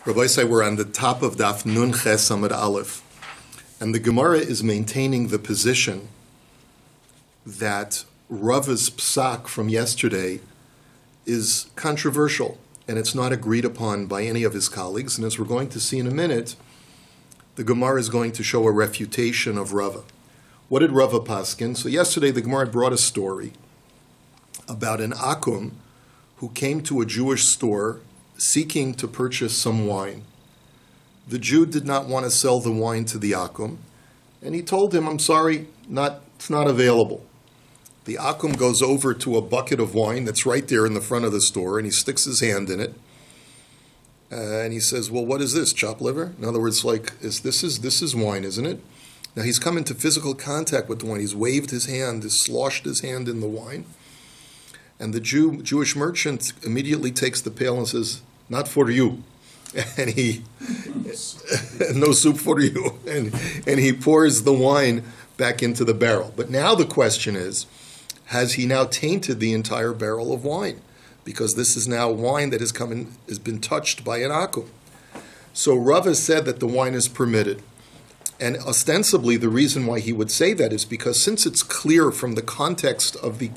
Rabbi say we're on the top of Daf Nun Ches Amud Aleph, and the Gemara is maintaining the position that Rava's psak from yesterday is controversial, and it's not agreed upon by any of his colleagues. And as we're going to see in a minute, the Gemara is going to show a refutation of Rava. What did Rava paskin? So yesterday the Gemara brought a story about an akum who came to a Jewish store seeking to purchase some wine. The Jew did not want to sell the wine to the akum, and he told him, I'm sorry, it's not available. The akum goes over to a bucket of wine that's right there in the front of the store, and he sticks his hand in it, and he says, well, what is this, chopped liver? In other words, like, this is wine, isn't it? Now he's come into physical contact with the wine. He's waved his hand, he's sloshed his hand in the wine, and the Jewish merchant immediately takes the pail and says, not for you. And he, no soup for you. And he pours the wine back into the barrel. But now the question is, has he now tainted the entire barrel of wine? Because this is now wine that has been touched by an akum. So Rava said that the wine is permitted. And ostensibly the reason why he would say that is because since it's clear from the context of the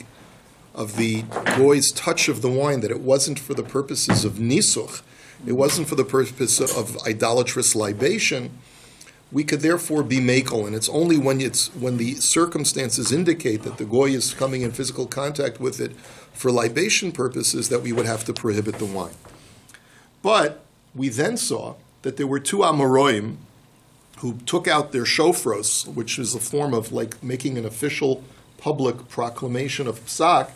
goy's touch of the wine that it wasn't for the purposes of nisuch, it wasn't for the purpose of idolatrous libation, we could therefore be makel, and it's only when the circumstances indicate that the goy is coming in physical contact with it for libation purposes that we would have to prohibit the wine. But we then saw that there were two Amoraim who took out their shofros, which is a form of like making an official public proclamation of psak,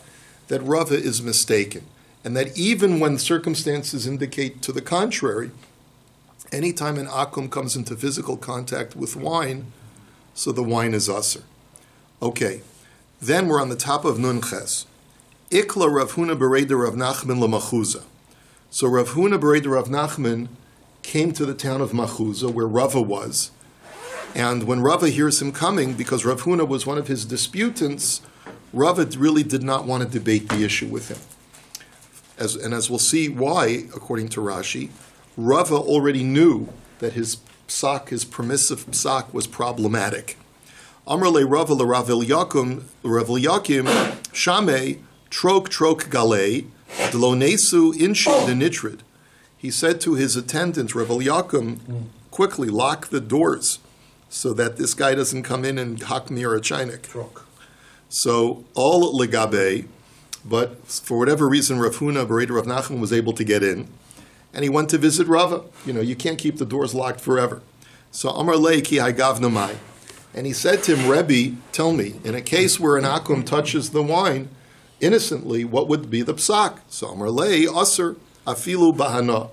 that Rava is mistaken, and that even when circumstances indicate to the contrary, anytime an akum comes into physical contact with wine, so the wine is aser. Okay, then we're on the top of Nun Ches. Ikla Rav Huna Bereda Rav Nachman LaMachuza. So Rav Huna Bereda Rav Nachman came to the town of Machuza, where Rava was, and when Rava hears him coming, because Rav Huna was one of his disputants, Rava really did not want to debate the issue with him. As we'll see why, according to Rashi, Rava already knew that his psak, his permissive psak, was problematic. Amar le Rava le Rav Eliakim Shamei trok galei delo nesu inshi denitrid. He said to his attendant, Rav Eliakim, quickly lock the doors so that this guy doesn't come in and hak mir a chainik. So all legabe, but for whatever reason, Rav Huna Bereda Rav Nachman was able to get in, and he went to visit Rava. You can't keep the doors locked forever. So Amar lei ki hagav namai, and he said to him, Rebbe, tell me, in a case where an akum touches the wine innocently, what would be the psak? So Amar lei aser afilu bahana.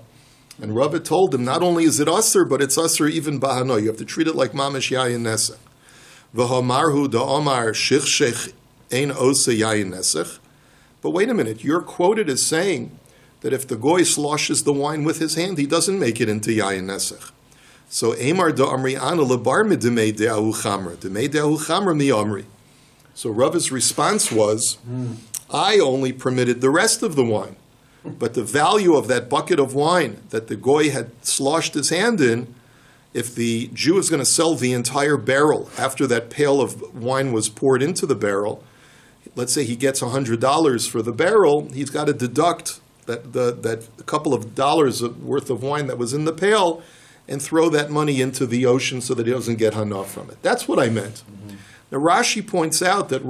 And Rava told him, not only is it aser, but it's aser even bahana. You have to treat it like mamish yayin nesech. V'hamarhu da'amar shich ein osa yayin nesech. But wait a minute, you're quoted as saying that if the goy sloshes the wine with his hand, he doesn't make it into yayin nesech. So Eimar da'amri ana lebar midemei de'ahu chamra. Demei de'ahu chamra mi amri. So Rava's response was, I only permitted the rest of the wine. But the value of that bucket of wine that the goy had sloshed his hand in, if the Jew is going to sell the entire barrel after that pail of wine was poured into the barrel, let's say he gets $100 for the barrel, he's got to deduct that couple of dollars worth of wine that was in the pail and throw that money into the ocean so that he doesn't get hana from it. That's what I meant. Mm-hmm. Now Rashi points out that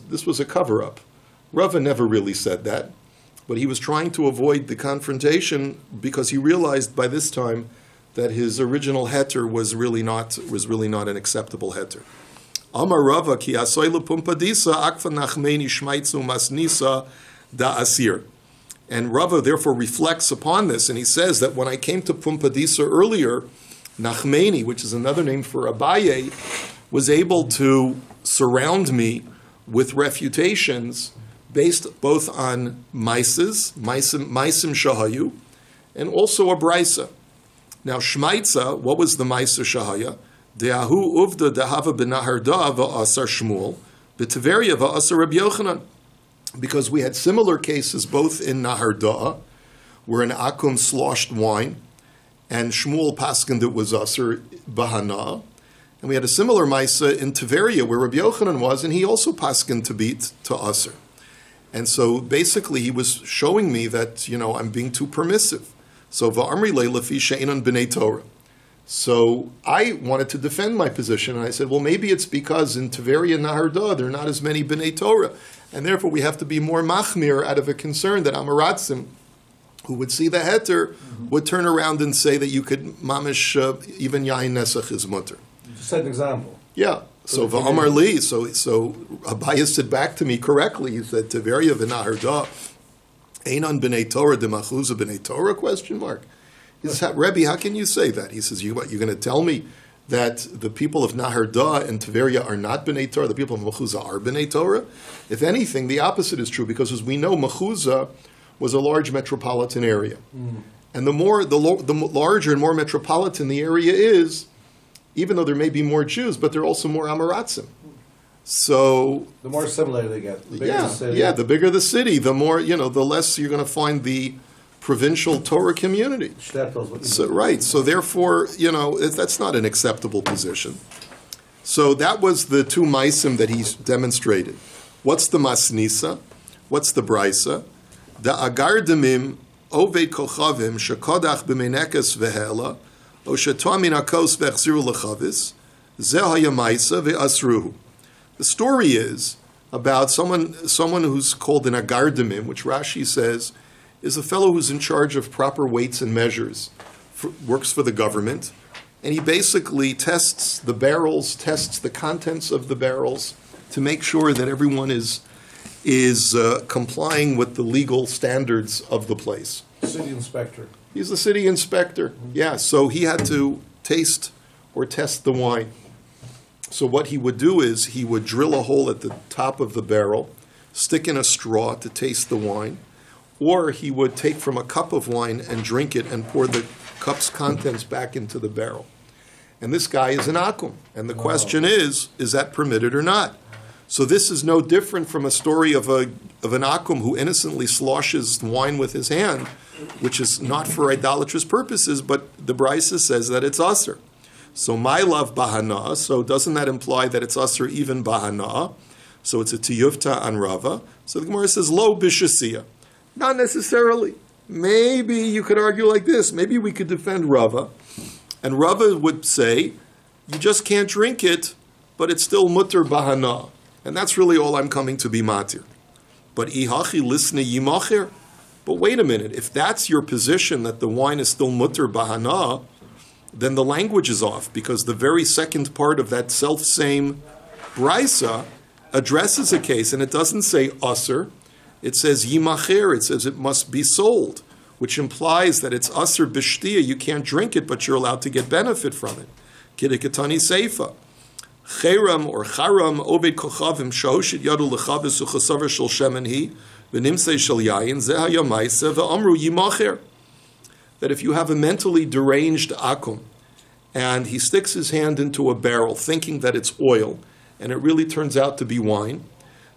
this was a cover-up. Rava never really said that, but he was trying to avoid the confrontation because he realized by this time that his original heter was really not an acceptable heter. Amar Rava ki asoy lepumpadisa akfa nachmeni shmaitzu masnisa da asir. And Rava therefore reflects upon this, and he says that when I came to Pumpadisa earlier, Nachmeni, which is another name for Abaye, was able to surround me with refutations based both on maisim shahayu, and also a brisa. Now, Shmaitza, what was the Meiser Shahaya? De'ahu uvda dehava b'nahar da va'asar Shmuel, b'Tiveria va'asar Rabbi Yochanan. Because we had similar cases both in Nahar Da, where an akum sloshed wine, and Shmuel paskined it was Aser Bahana. And we had a similar Maisa in Tiberia where Rabbi Yochanan was, and he also paskined to beat to Aser. And so basically he was showing me that, I'm being too permissive. So va'amri le'lefi she'enon b'nei Torah. So I wanted to defend my position, and I said, well, maybe it's because in Tiberia Nahar Da there are not as many b'nei Torah, and therefore we have to be more machmir out of a concern that Amaratzim, who would see the heter, would turn around and say that you could mamish even yain nesach is mutter. Just set an example. Yeah. So va'amar li. So Abaye said back to me correctly. He said Tiberia v'nahar da einon b'nei Torah d'machuza b'nei Torah ? He says, Rebbe, how can you say that? He says, you're going to tell me that the people of Nahar Da and Tiberia are not b'nei Torah, the people of Mechuzah are b'nei Torah? If anything, the opposite is true, because as we know, Mechuzah was a large metropolitan area. And the larger and more metropolitan the area is, even though there may be more Jews, but there are also more Amaratzim. So the more similar they get, the bigger the city. Yeah, the bigger the city, the more, the less you're going to find the provincial Torah community. So therefore, that's not an acceptable position. So that was the two maisim that he demonstrated. What's the masnisa? What's the brisa? The agardamim oved kochavim shekodach b'menekes vehela o shetom min hakos v'echziru lechavis zeh hayamaisa ve'asruhu. The story is about someone who's called an agardamim, which Rashi says is a fellow who's in charge of proper weights and measures, works for the government, and he basically tests the barrels, tests the contents of the barrels to make sure that everyone is complying with the legal standards of the place. City inspector. He's the city inspector. Yeah, so he had to taste or test the wine. So what he would do is he would drill a hole at the top of the barrel, stick in a straw to taste the wine, or he would take from a cup of wine and drink it and pour the cup's contents back into the barrel. And this guy is an akum. And the question is that permitted or not? So this is no different from a story of an akum who innocently sloshes wine with his hand, which is not for idolatrous purposes, but the Brisa says that it's aser. So my love bahana, so doesn't that imply that it's aser even bahana? So it's a tiyufta an Rava. So the Gemara says, lo bishasiya. Not necessarily. Maybe you could argue like this. Maybe we could defend Rava. And Rava would say, you just can't drink it, but it's still mutter bahana. And that's really all I'm coming to be matir. But ihachi lisne yimacher. But wait a minute. If that's your position, that the wine is still mutter bahana, then the language is off, because the very second part of that self-same brisa addresses a case, and it doesn't say aser. It says yimacher, it says it must be sold, which implies that it's aser b'shtiya, you can't drink it, but you're allowed to get benefit from it. Kidikatani seifa. Cheram or charam obed kochavim shahoshit yadu lechavis uchasavar shel shemen hi v'nimsei shel yayin zeh hayamaisa v'amru yimacher. That if you have a mentally deranged akum, and he sticks his hand into a barrel thinking that it's oil, and it really turns out to be wine,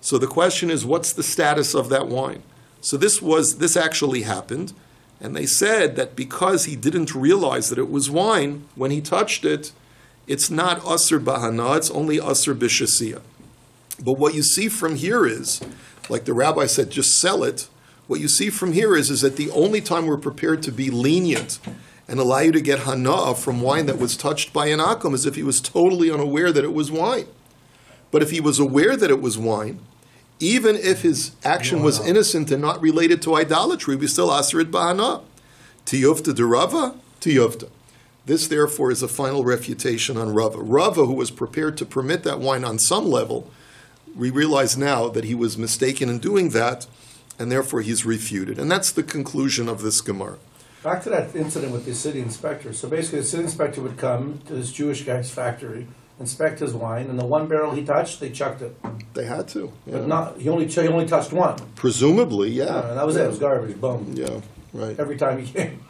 so the question is, what's the status of that wine? So this actually happened, and they said that because he didn't realize that it was wine, when he touched it, it's not aser bahana, it's only aser b'shasiya. But what you see from here is, like the rabbi said, just sell it. What you see from here is that the only time we're prepared to be lenient and allow you to get hana'ah from wine that was touched by an akum is if he was totally unaware that it was wine. But if he was aware that it was wine, even if his action was innocent and not related to idolatry, we still aser it b'hana'ah. Tiyufta de Rava, tiyufta. This, therefore, is a final refutation on Rava. Rava, who was prepared to permit that wine on some level, we realize now that he was mistaken in doing that, and therefore he's refuted. And that's the conclusion of this Gemara. Back to that incident with the city inspector. So basically the city inspector would come to this Jewish guy's factory, inspect his wine, and the one barrel he touched, they chucked it. They had to. Yeah. But not, he only touched one. Presumably, yeah. And that was it. It was garbage. Boom. Yeah, right. Every time he came.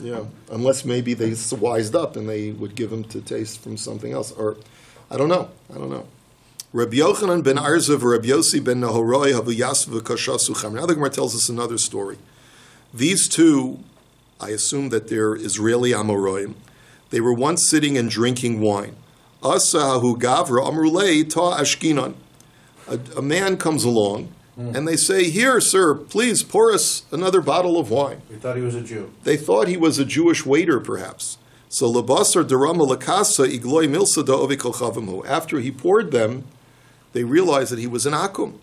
Yeah, unless maybe they wised up and they would give him to taste from something else. Or, I don't know. Rabbi Yochanan ben Arzav, Rabbi Yossi ben Nahoroi, Havu Yasv v'Kashasu Cham. Now the Gemara tells us another story. These two I assume that they're Israeli Amoraim. They were once sitting and drinking wine. Asahu gavra amrulei ta ashkinon. A man comes along, and they say, "Here, sir, please pour us another bottle of wine." They thought he was a Jew. They thought he was a Jewish waiter, perhaps. So lebasar derama lakasa igloi milsada ovikol chavamu. After he poured them, they realized that he was an akum.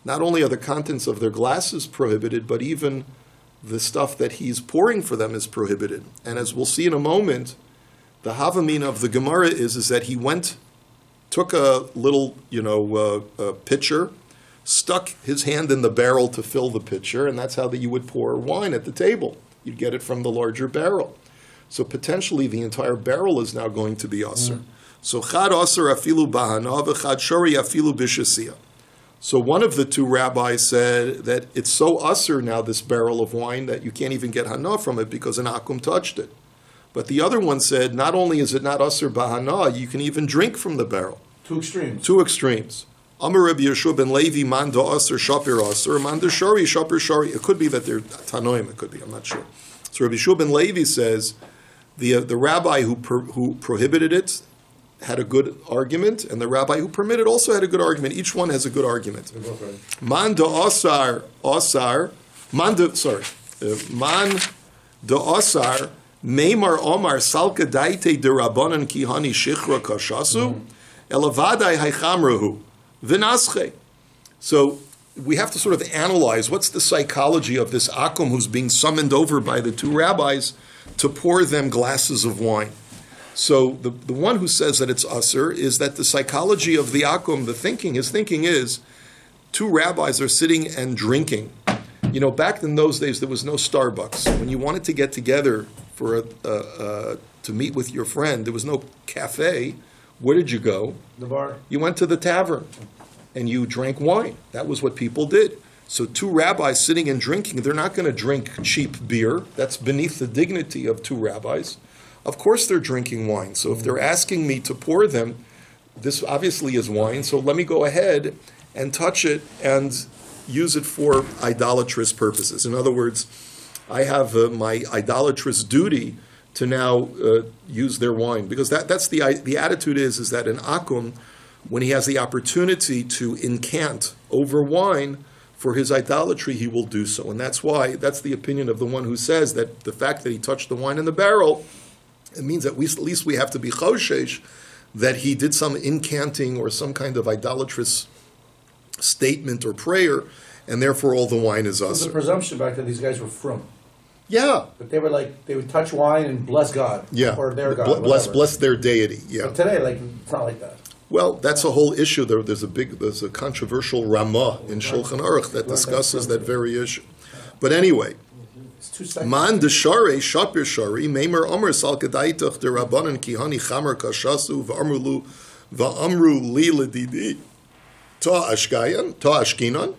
Not only are the contents of their glasses prohibited, but even the stuff that he's pouring for them is prohibited. And as we'll see in a moment, the havamina of the Gemara is that he took a little, pitcher, stuck his hand in the barrel to fill the pitcher, and that's how that you would pour wine at the table. You'd get it from the larger barrel. So potentially the entire barrel is now going to be asr. So chad asr afilu bahana v'chad shori afilu b'shasiyah. So one of the two rabbis said that it's so asr now, this barrel of wine, that you can't even get hana from it because an akum touched it. But the other one said, not only is it not asr bahana, you can even drink from the barrel. Two extremes. Two extremes. Amar Rabbi Yeshua ben Levi, man da asr shapir asr, man da shari shapir shari. It could be that they're tanoim, it could be, I'm not sure. So Rabbi Yeshua ben Levi says, the rabbi who prohibited it had a good argument, and the rabbi who permitted also had a good argument. Each one has a good argument. Man da asar, man da asar, meimar omar salka daite de rabbanan kihani shichra kashasu, elavadai haichamrahu, vinasche. So we have to sort of analyze what's the psychology of this akum who's being summoned over by the two rabbis to pour them glasses of wine. So the one who says that it's asr is that the psychology of the akum, his thinking is, two rabbis are sitting and drinking. Back in those days there was no Starbucks. When you wanted to get together for to meet with your friend, there was no cafe. Where did you go? The bar. You went to the tavern, and you drank wine. That was what people did. So two rabbis sitting and drinking, they're not going to drink cheap beer. That's beneath the dignity of two rabbis. Of course they're drinking wine. So if they're asking me to pour them, this obviously is wine, so let me go ahead and touch it and use it for idolatrous purposes. In other words, I have my idolatrous duty to now use their wine. Because that's the attitude is that an akum, when he has the opportunity to incant over wine for his idolatry, he will do so. And that's the opinion of the one who says that the fact that he touched the wine in the barrel, it means that at least we have to be choshesh that he did some incanting or some kind of idolatrous statement or prayer, and therefore all the wine is There's usher. a presumption back then these guys were frum. Yeah. But they would touch wine and bless God. Yeah. Or their God. Bless their deity. Yeah. But today, it's not like that. Well, that's a whole issue. There's a controversial Ramah in Shulchan Aruch that discusses that very issue. But anyway, man deshare shapir shari meimer omer sal kedaitach de rabbanan kihani chamer kashasu va'amru li ledidi ta ashkinon.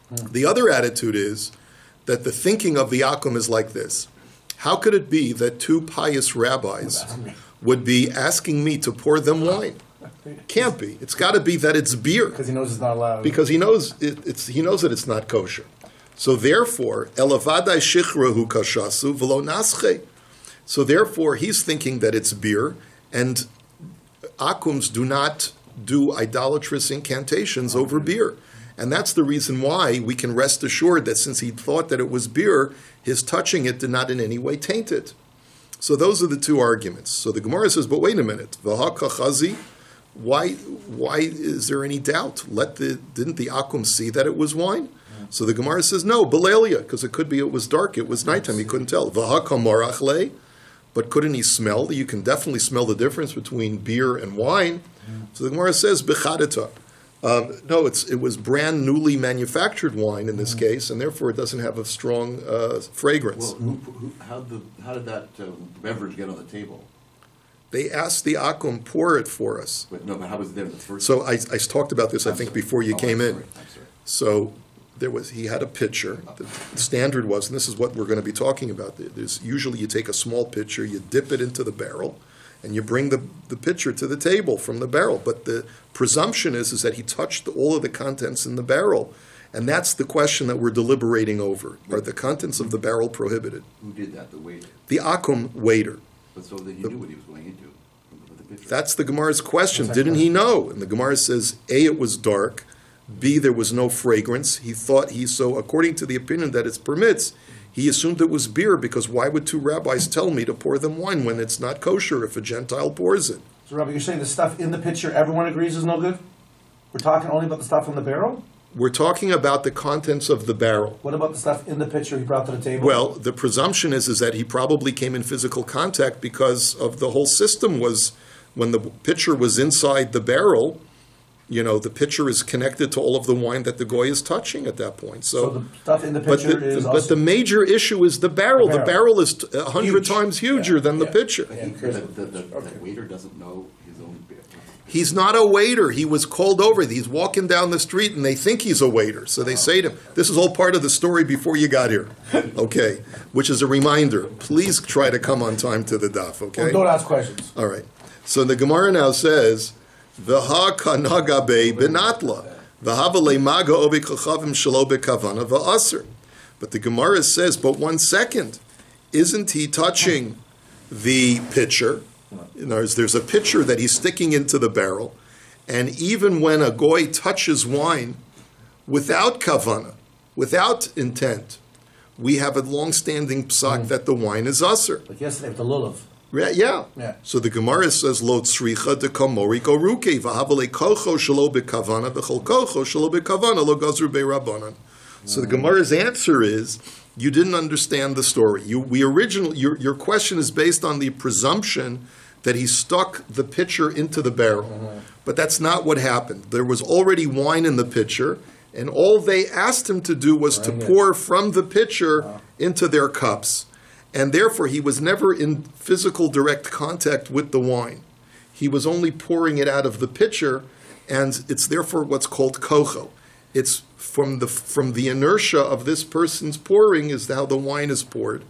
The other attitude is that the thinking of the akum is like this: how could it be that two pious rabbis would be asking me to pour them wine? Can't be. It's got to be that it's beer. Because he knows it's not allowed. Because he knows that it's not kosher. So therefore, elavadai shichrahu kashasu v'lo nasche. So therefore, he's thinking that it's beer, and akums do not do idolatrous incantations over beer. And that's the reason why we can rest assured that since he thought that it was beer, his touching it did not in any way taint it. So those are the two arguments. So the Gemara says, but wait a minute. V'ha why is there any doubt? Didn't the akum see that it was wine? So the Gemara says, no, belelia, because it was dark, it was nighttime, he couldn't tell. But couldn't he smell? You can definitely smell the difference between beer and wine. So the Gemara says, bechadeta. No, it was brand newly manufactured wine in this case, and therefore it doesn't have a strong fragrance. Well, how did that beverage get on the table? They asked the akum, pour it for us. But how was it there in the first? So I talked about this, I think, before you came in. I'm sorry. So he had a pitcher. The standard was, and this is what we're going to be talking about, usually you take a small pitcher, you dip it into the barrel, and you bring the pitcher to the table from the barrel. But the presumption is that he touched all of the contents in the barrel, And that's the question that we're deliberating over. Are the contents of the barrel prohibited? Who did that? The waiter. The akum waiter. But so that he knew what he was going into with the picture. That's the Gemara's question. Didn't he know? And the Gemara says, A, it was dark. B, there was no fragrance. He thought so according to the opinion that it permits, he assumed it was beer, because why would two rabbis tell me to pour them wine when it's not kosher if a Gentile pours it? So, Rabbi, you're saying the stuff in the pitcher, everyone agrees is no good? We're talking only about the stuff in the barrel? We're talking about the contents of the barrel. What about the stuff in the pitcher he brought to the table? Well, the presumption is that he probably came in physical contact because of the whole system was, when the pitcher was inside the barrel, the pitcher is connected to all of the wine that the goy is touching at that point. So the stuff in the pitcher is also... But the major issue is the barrel. The barrel is 100 times huger than the pitcher. The waiter doesn't know his own beer. He's not a waiter. He was called over. He's walking down the street, and they think he's a waiter. So they say to him, this is all part of the story before you got here. Okay? Which is a reminder. Please try to come on time to the daf, okay? Well, don't ask questions. All right. So the Gemara now says, V'ha kanaga be benatla, v'havale maga obe kachavim shelo bekavana v'aser. But the Gemara says, but 1 second, isn't he touching the pitcher? In other words, there's a pitcher that he's sticking into the barrel, and even when a goy touches wine without kavana, without intent, we have a long-standing psak that the wine is aser. Like yesterday with the lulav. Yeah. So the Gemara says, Lo tzricha de kamori goruke, v'havale kocho shelo bekavana, v'chol kocho shelo bekavana, lo gazru be'rabanan. So the Gemara's answer is, you didn't understand the story. Your question is based on the presumption that he stuck the pitcher into the barrel. But that's not what happened. There was already wine in the pitcher, and all they asked him to do was to pour from the pitcher into their cups. And therefore, he was never in physical direct contact with the wine. He was only pouring it out of the pitcher, and it's therefore what's called kocho. It's from the inertia of this person's pouring is how the wine is poured.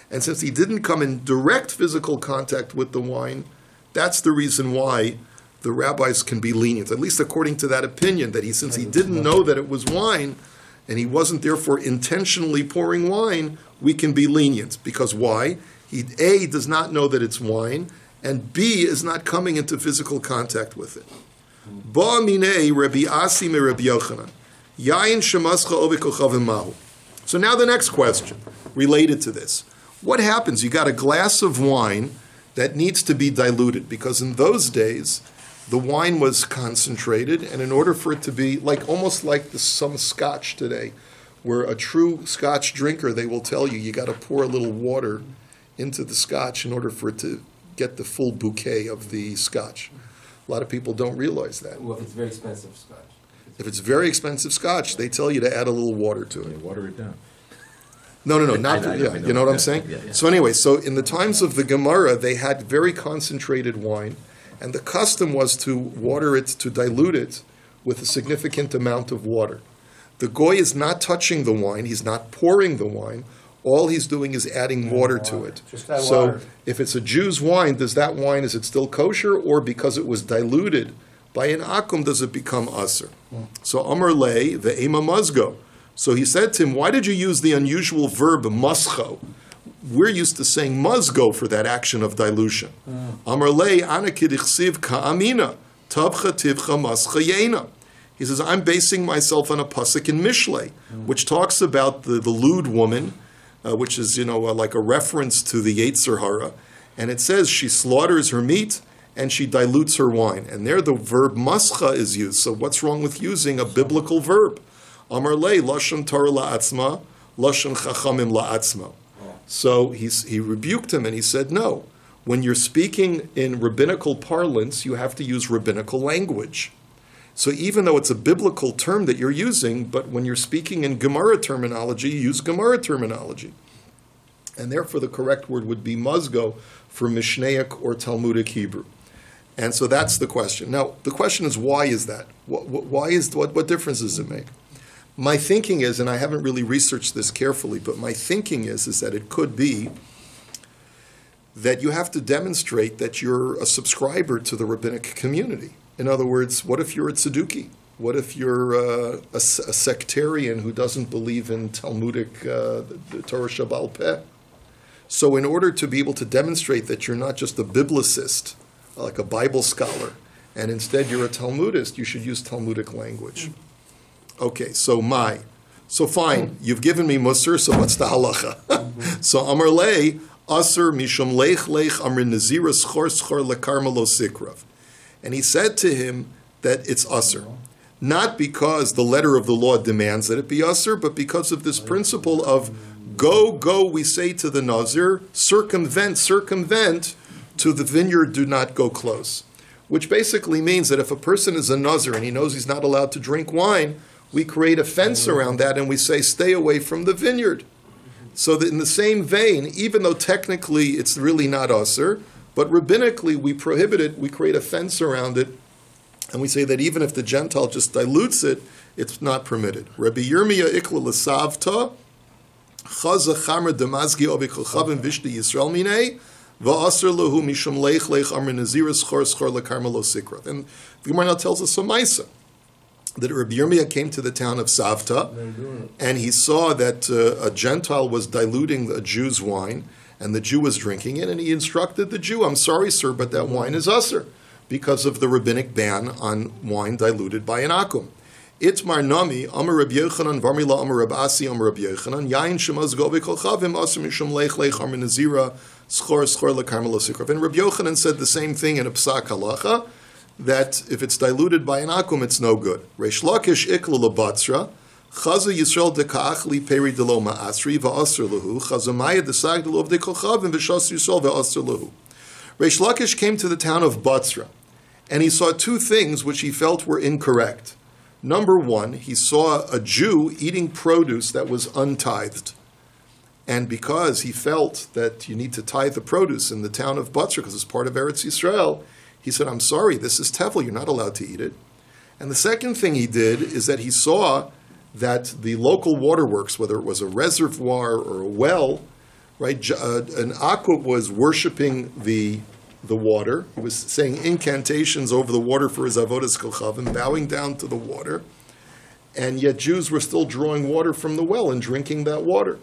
And since he didn't come in direct physical contact with the wine, that's the reason why the rabbis can be lenient, at least according to that opinion, that since he didn't know that it was wine, and he wasn't therefore intentionally pouring wine, we can be lenient. Because why? He, A, does not know that it's wine, and B, is not coming into physical contact with it. Ba minei Rabbi Asi me Rabbi Yochanan. Yain shemascha obe kochavim mahu. So now the next question, related to this. What happens? You got a glass of wine that needs to be diluted, because in those days, the wine was concentrated, and in order for it to be almost like some scotch today, where a true scotch drinker, they will tell you got to pour a little water into the scotch in order for it to get the full bouquet of the scotch. A lot of people don't realize that. Well, if it's very expensive scotch. If it's very expensive scotch, they tell you to add a little water to it. Water it down. No, not you know what I'm saying? Yeah. So anyway, so in the times of the Gemara, they had very concentrated wine, and the custom was to water it, to dilute it with a significant amount of water. The goy is not touching the wine, he's not pouring the wine, all he's doing is adding water to it. Just add So water. if it's a Jew's wine, is it still kosher, or because it was diluted by an akum, does it become aser? So Amar lei ve'ema mazgo. So he said to him, why did you use the unusual verb mascho? We're used to saying mazgo for that action of dilution. Amar lei ana kidichsiv ka'amina, tabcha tivcha mascha yena. He says, I'm basing myself on a pasuk in Mishlei, which talks about the lewd woman, which is, like a reference to the Yetzer Hara. And it says she slaughters her meat and she dilutes her wine. And there the verb mascha is used. So what's wrong with using a biblical verb? Amar lei, lashon Torah la'atzma, lashon chachamim la'atzma. So he rebuked him and he said, no. When you're speaking in rabbinical parlance, you have to use rabbinical language. So even though it's a biblical term that you're using, but when you're speaking in Gemara terminology, you use Gemara terminology. And therefore the correct word would be mazgo for Mishnaic or Talmudic Hebrew. And so that's the question. Now, the question is, why is that? What difference does it make? My thinking is, and I haven't really researched this carefully, but my thinking is that it could be that you have to demonstrate that you're a subscriber to the rabbinic community. In other words, what if you're a tzadduki? What if you're a sectarian who doesn't believe in Talmudic Torah Shabbal Peh? So in order to be able to demonstrate that you're not just a biblicist, like a Bible scholar, and instead you're a Talmudist, you should use Talmudic language. Okay, so fine, you've given me Musar, so what's the halacha? So Amar Lei, Asr Mishum Lech Lech Amr Nazira Schor Schor Lekarmelo Sikrav. And he said to him that it's Asr. Not because the letter of the law demands that it be Asr, but because of this principle of go, we say to the Nazir, circumvent, to the vineyard, do not go close. Which basically means that if a person is a Nazir and he knows he's not allowed to drink wine, we create a fence around that and we say, stay away from the vineyard. So that in the same vein, even though technically it's really not Asr, but rabbinically we prohibit it, we create a fence around it, and we say that even if the Gentile just dilutes it, it's not permitted. Rabbi Yirmiyah ikla l'savta, chaza chamar demazgi obik l'chavim vishti Yisrael minei, va'asr lehu mishum leich leich amr nazir schor schor lekarmelo sikrav. And the Gemara now tells us a Maisa, that Rabbi Yirmiyah came to the town of Savta, and he saw that a Gentile was diluting a Jew's wine, and the Jew was drinking it, and he instructed the Jew, I'm sorry, sir, but that wine is usher, because of the rabbinic ban on wine diluted by an akum. Itmar nami, Amar Rabbi Yochanan, Varmila Amar Rabbi Asi, Amar Rabbi Yochanan, Yain Shemaz Gobi Kol Chavim, Asr Mishum Leich Leich Amar Nazira, Schor Schor Lekarmelo Sikrav. And Rabbi Yochanan said the same thing in a Psak Halacha, that if it's diluted by an akum, it's no good. Reish Lakish Ikla Lebatzra, Chaza Yisrael Deka'achli Peri Delo Ma'asri, Va'asr Lehu, Chaza Maya Desag Delo V'de Kol Chavim, V'shas Yisrael V'asr Lehu. Reish Lakish came to the town of Batzra, and he saw two things which he felt were incorrect. Number one, he saw a Jew eating produce that was untithed. And because he felt that you need to tithe the produce in the town of Batzra, because it's part of Eretz Yisrael, he said, I'm sorry, this is tevel, you're not allowed to eat it. And the second thing he did is that he saw that the local waterworks, whether it was a reservoir or a well, right, an aqua was worshiping the water. He was saying incantations over the water for his avodas kolchavim, bowing down to the water, and yet Jews were still drawing water from the well and drinking that water.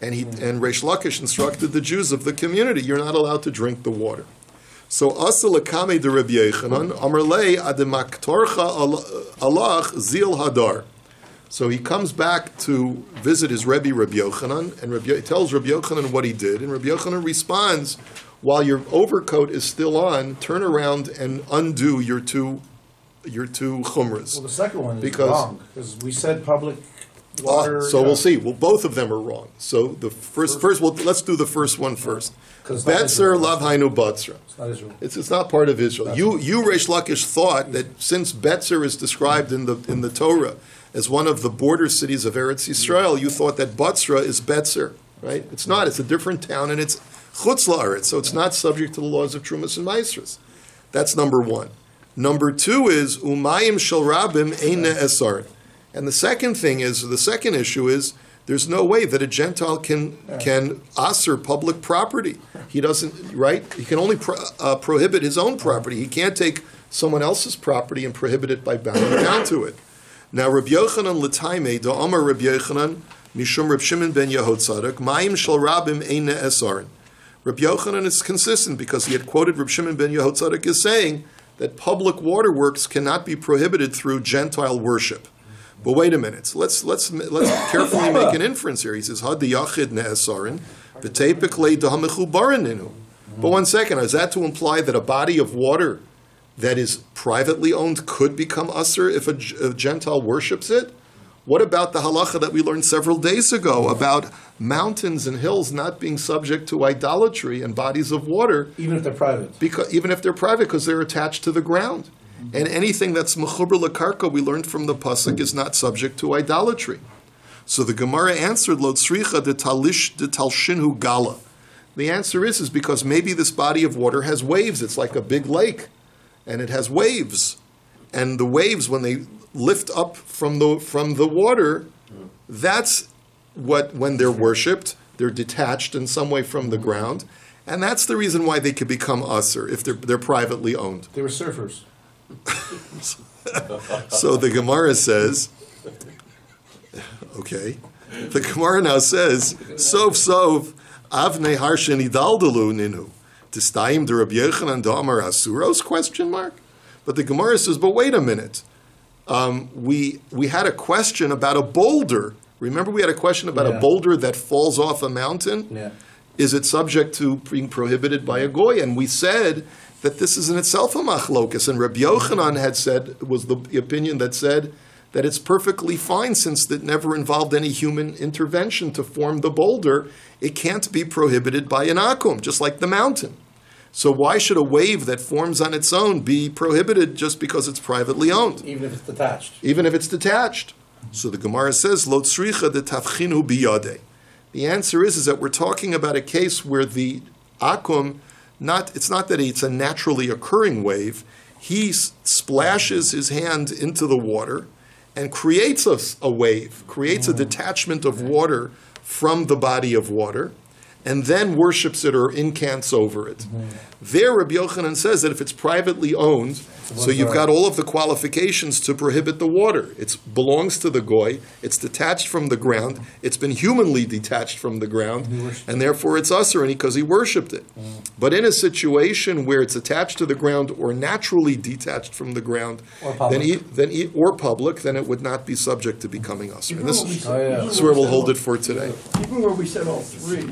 And Reish Lakish instructed the Jews of the community, you're not allowed to drink the water. So Asa lekame de Rabbi Yochanan, Amar lei ademaktorcha alach zil hadar. So he comes back to visit his Rebbe, Rabbi Yochanan, and he tells Rabbi Yochanan what he did, and Rabbi Yochanan responds, while your overcoat is still on, turn around and undo your two chumras. Well, the second one is wrong, because we said public water. So we'll see. Well, both of them are wrong. So the first let's do the first one first. Betzer lav hainu batzra. It's not Israel. It's not part of Israel. You Reish Lakish thought that since Betzer is described in the Torah as one of the border cities of Eretz Yisrael, you thought that Batzra is Betzer, right? It's not. It's a different town, and it's Chutz La'aretz, so it's not subject to the laws of Trumas and Maasros. That's number one. Number two is Umayim Shel Rabim Ein Ne'esar. And the second issue is, there's no way that a Gentile can aser public property. He doesn't, right? He can only prohibit his own property. He can't take someone else's property and prohibit it by bowing down to it. Now, Rabbi Yochanan l'taimei da Amar Rabbi Yochanan mishum Reb Shimon ben Yehud Tzadok Mayim shel Rabim ein ne'esarin. Rabbi Yochanan is consistent because he had quoted Reb Shimon ben Yehud Tzadok as saying that public waterworks cannot be prohibited through Gentile worship. But wait a minute. Let's carefully make an inference here. He says, "Had yachid ne'esarin, v'tepik le dahamechubarin ninu." But one second, is that to imply that a body of water that is privately owned could become usher if a Gentile worships it? What about the halacha that we learned several days ago about mountains and hills not being subject to idolatry and bodies of water? Even if they're private. Even if they're private, because they're attached to the ground. And anything that's mechuber lekarka, we learned from the pasuk, is not subject to idolatry. So the Gemara answered, Lo tzricha de talshinhu gala. The answer is because maybe this body of water has waves. It's like a big lake, and it has waves. And the waves, when they lift up from the water, that's when they're worshipped, they're detached in some way from the ground, and that's the reason why they could become usher if they're privately owned. They were surfers. So the Gemara says, okay, the Gemara now says, Sov Sov, Avnei Harshen Idaldalu Ninu, Tistayim de Rabbi Yochanan Damar Asuros, question mark? But the Gemara says, but wait a minute. We had a question about a boulder. Remember we had a question about a boulder that falls off a mountain? Yeah. Is it subject to being prohibited by a goy? And we said that this is in itself a machlokas. And Rabbi Yochanan had said, was the opinion that said that it's perfectly fine since it never involved any human intervention to form the boulder. It can't be prohibited by an akum, just like the mountain. So why should a wave that forms on its own be prohibited just because it's privately owned? Even if it's detached. Even if it's detached. So the Gemara says, Lo tzricha de tavchinu biyadeh. The answer is that we're talking about a case where the akum, it's not that it's a naturally occurring wave. He splashes his hand into the water and creates a wave, creates a detachment of water from the body of water, and then worships it or incants over it. There, Rabbi Yochanan says that if it's privately owned, so you've got all of the qualifications to prohibit the water. It belongs to the goy, it's detached from the ground, it's been humanly detached from the ground, and therefore it's usher because he worshipped it. But in a situation where it's attached to the ground or naturally detached from the ground, then it would not be subject to becoming usher. And this is where we'll hold it for today. Even where we said all three,